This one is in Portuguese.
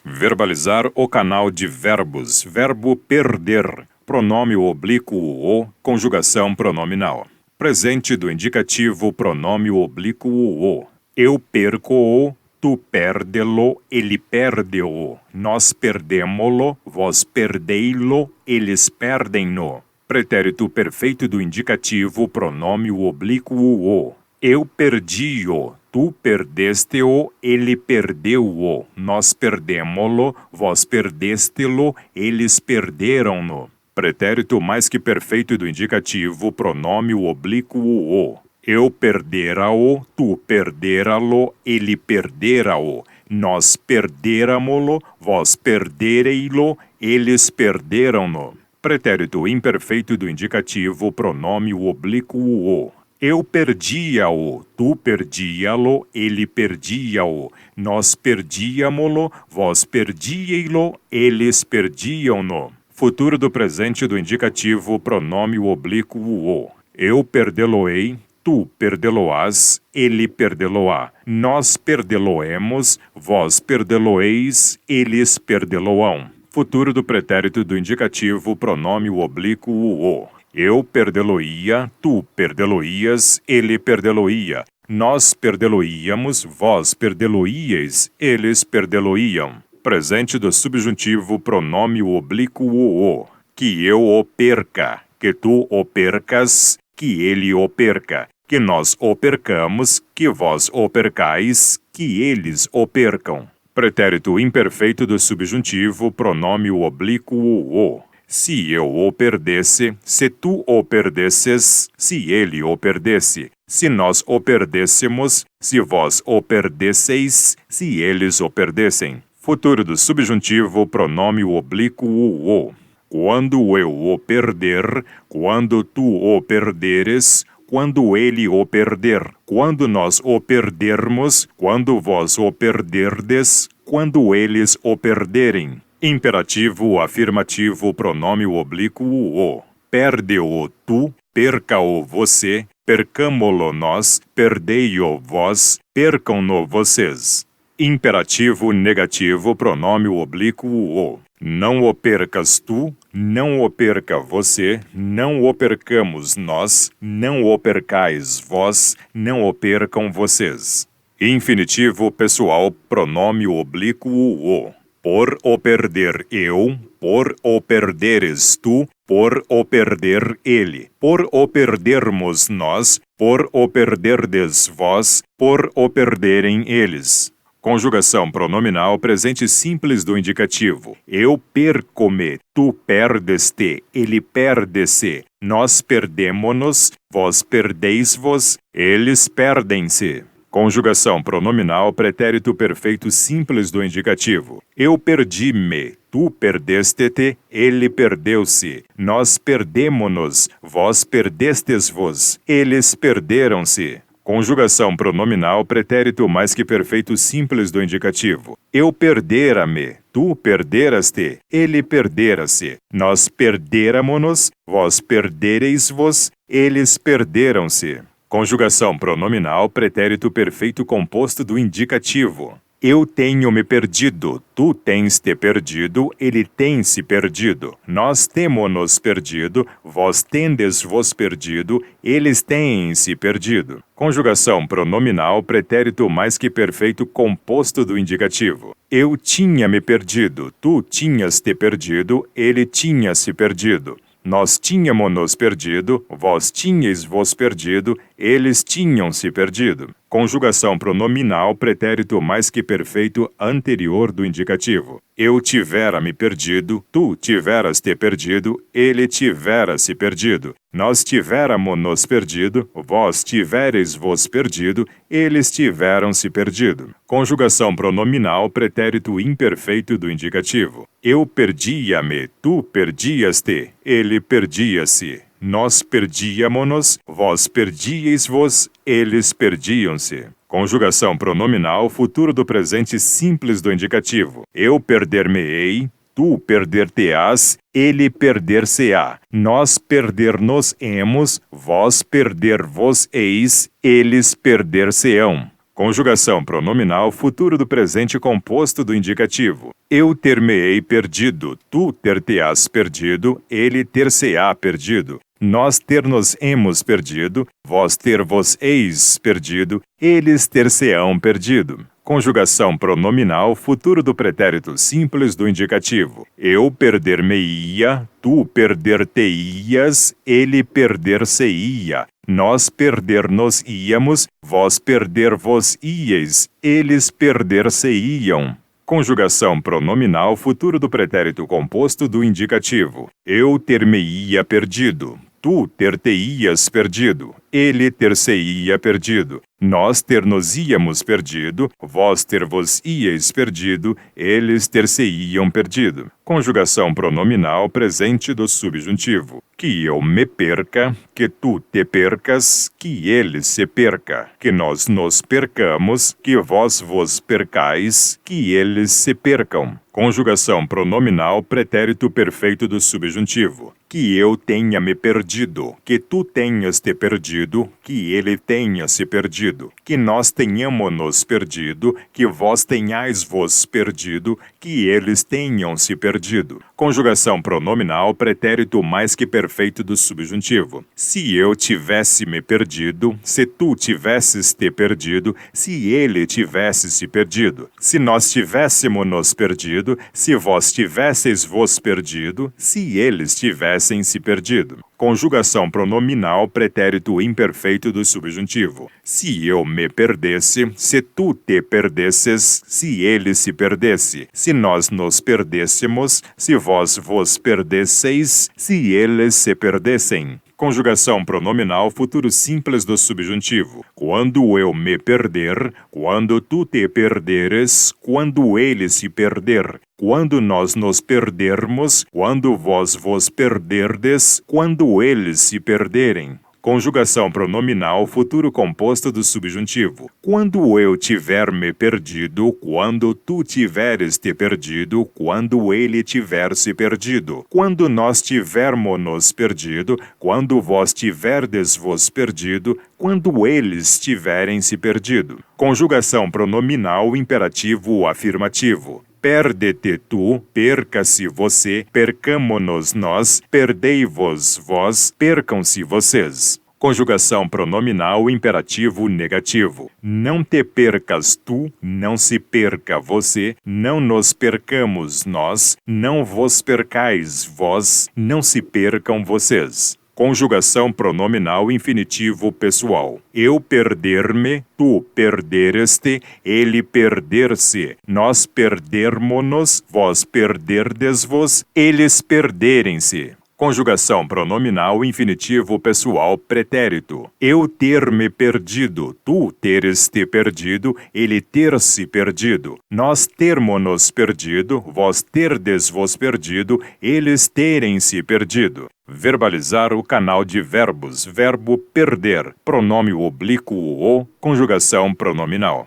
Verbalizar o canal de verbos. Verbo perder. Pronome oblíquo o, conjugação pronominal. Presente do indicativo, pronome oblíquo o. Eu perco-o, tu perde-lo, ele perde-o. Nós perdemo-lo, vós perdei-lo, eles perdem-no. Pretérito perfeito do indicativo, pronome oblíquo o. Eu perdi-o, tu perdeste-o, ele perdeu-o. Nós perdemo-lo, vós perdeste-lo, eles perderam-no. Pretérito mais que perfeito do indicativo, pronome oblíquo o. Eu perdera-o, tu perdera-lo, ele perdera-o. Nós perderamo-lo, vós perderei-lo, eles perderam-no. Pretérito imperfeito do indicativo, pronome oblíquo o. Eu perdia-o, tu perdia-lo, ele perdia-o. Nós perdíamo-lo, vós perdíei-lo, eles perdiam-no. Futuro do presente do indicativo, pronome oblíquo o. Eu perdê-lo-ei, tu perdê-lo-ás, ele perdê-lo-á. Nós perdê-lo-emos, vós perdê-lo-eis, eles perdê-lo-ão. Futuro do pretérito do indicativo, pronome oblíquo o. Eu perdê-lo-ia, tu perdê-lo-ias, ele perdê-lo-ia. Nós perdê-lo-íamos, vós perdê-lo-íeis, eles perdê-lo-iam. Presente do subjuntivo, pronome oblíquo o. Que eu o perca, que tu o percas, que ele o perca. Que nós o percamos, que vós o percais, que eles o percam. Pretérito imperfeito do subjuntivo, pronome oblíquo o. Se eu o perdesse, se tu o perdesses, se ele o perdesse. Se nós o perdêssemos, se vós o perdesseis, se eles o perdessem. Futuro do subjuntivo, pronome oblíquo o. Quando eu o perder, quando tu o perderes, quando ele o perder, quando nós o perdermos, quando vós o perderdes, quando eles o perderem. Imperativo afirmativo, pronome oblíquo o. Perde-o tu, perca-o você, percamo-lo nós, perdei-o vós, percam-no vocês. Imperativo negativo, pronome oblíquo o. Não o percas tu, não o perca você, não o percamos nós, não o percais vós, não o percam vocês. Infinitivo pessoal, pronome oblíquo o. Por o perder eu, por o perderes tu, por o perder ele, por o perdermos nós, por o perderdes vós, por o perderem eles. Conjugação pronominal, presente simples do indicativo. Eu perco-me, tu perdes-te, ele perde-se, nós perdemo-nos, vós perdeis-vos, eles perdem-se. Conjugação pronominal, pretérito perfeito simples do indicativo. Eu perdi-me, tu perdeste-te, ele perdeu-se. Nós perdemo-nos, vós perdestes-vos, eles perderam-se. Conjugação pronominal, pretérito mais que perfeito simples do indicativo. Eu perdera-me, tu perderas-te, ele perdera-se. Nós perdéramo-nos, vós perdereis-vos, eles perderam-se. Conjugação pronominal, pretérito perfeito composto do indicativo. Eu tenho me perdido, tu tens te perdido, ele tem se perdido. Nós temo-nos perdido, vós tendes vos perdido, eles têm se perdido. Conjugação pronominal, pretérito mais que perfeito composto do indicativo. Eu tinha me perdido, tu tinhas te perdido, ele tinha se perdido. Nós tínhamos-nos perdido, vós tinhais vos perdido, eles tinham se perdido. Conjugação pronominal, pretérito mais que perfeito anterior do indicativo. Eu tivera me perdido, tu tiveras te perdido, ele tivera se perdido. Nós tivéramos-nos perdido, vós tivereis vos perdido, eles tiveram se perdido. Conjugação pronominal, pretérito imperfeito do indicativo. Eu perdia-me, tu perdias-te, ele perdia-se. Nós perdíamo-nos, vós perdíeis-vos, eles perdiam-se. Conjugação pronominal, futuro do presente simples do indicativo. Eu perder-me-ei, tu perder-te-ás, ele perder-se-á. Nós perder-nos-emos, vós perder-vos-eis, eles perder-se-ão. Conjugação pronominal futuro do presente composto do indicativo. Eu ter-me-ei perdido, tu ter-te-ás perdido, ele ter-se-á perdido. Nós ter-nos-emos perdido, vós ter-vos-eis perdido, eles ter-se-ão perdido. Conjugação pronominal futuro do pretérito simples do indicativo. Eu perder-me-ia, tu perder-te-ias, ele perder-se-ia. Nós perder-nos-íamos, vós perder-vos-íeis, eles perder-se-iam. Conjugação pronominal futuro do pretérito composto do indicativo. Eu ter-me-ia perdido, tu ter-te-ias perdido, ele ter-se-ia perdido. Nós ter-nos-íamos perdido, vós ter-vos-íeis perdido, eles ter-se-iam perdido. Conjugação pronominal presente do subjuntivo. Que eu me perca, que tu te percas, que ele se perca. Que nós nos percamos, que vós vos percais, que eles se percam. Conjugação pronominal pretérito perfeito do subjuntivo. Que eu tenha me perdido, que tu tenhas te perdido, que ele tenha se perdido. Que nós tenhamos-nos perdido, que vós tenhais vos perdido, que eles tenham se perdido. Conjugação pronominal pretérito mais que perfeito do subjuntivo. Se eu tivesse me perdido, se tu tivesses te perdido, se ele tivesse se perdido. Se nós tivéssemos nos perdido, se vós tivesseis vos perdido, se eles tivessem se perdido. Conjugação pronominal pretérito imperfeito do subjuntivo. Se eu me perdesse, se tu te perdesses, se ele se perdesse, se nós nos perdêssemos, se vós vos perdesseis, se eles se perdessem. Conjugação pronominal futuro simples do subjuntivo. Quando eu me perder, quando tu te perderes, quando ele se perder. Quando nós nos perdermos, quando vós vos perderdes, quando eles se perderem. Conjugação pronominal futuro composto do subjuntivo. Quando eu tiver me perdido, quando tu tiveres te perdido, quando ele tiver se perdido. Quando nós tivermos nos perdido, quando vós tiverdes vos perdido, quando eles tiverem se perdido. Conjugação pronominal imperativo afirmativo. Perde-te tu, perca-se você, percamo-nos nós, perdei-vos vós, percam-se vocês. Conjugação pronominal imperativo negativo. Não te percas tu, não se perca você, não nos percamos nós, não vos percais vós, não se percam vocês. Conjugação pronominal infinitivo pessoal. Eu perder-me, tu perderes-te, ele perder-se, nós perdermo-nos, vós perderdes-vos, eles perderem-se. Conjugação pronominal infinitivo pessoal pretérito. Eu ter-me perdido, tu teres te perdido, ele ter-se perdido. Nós termo-nos perdido, vós terdes vos perdido, eles terem-se perdido. Verbalizar o canal de verbos. Verbo perder. Pronome oblíquo o, conjugação pronominal.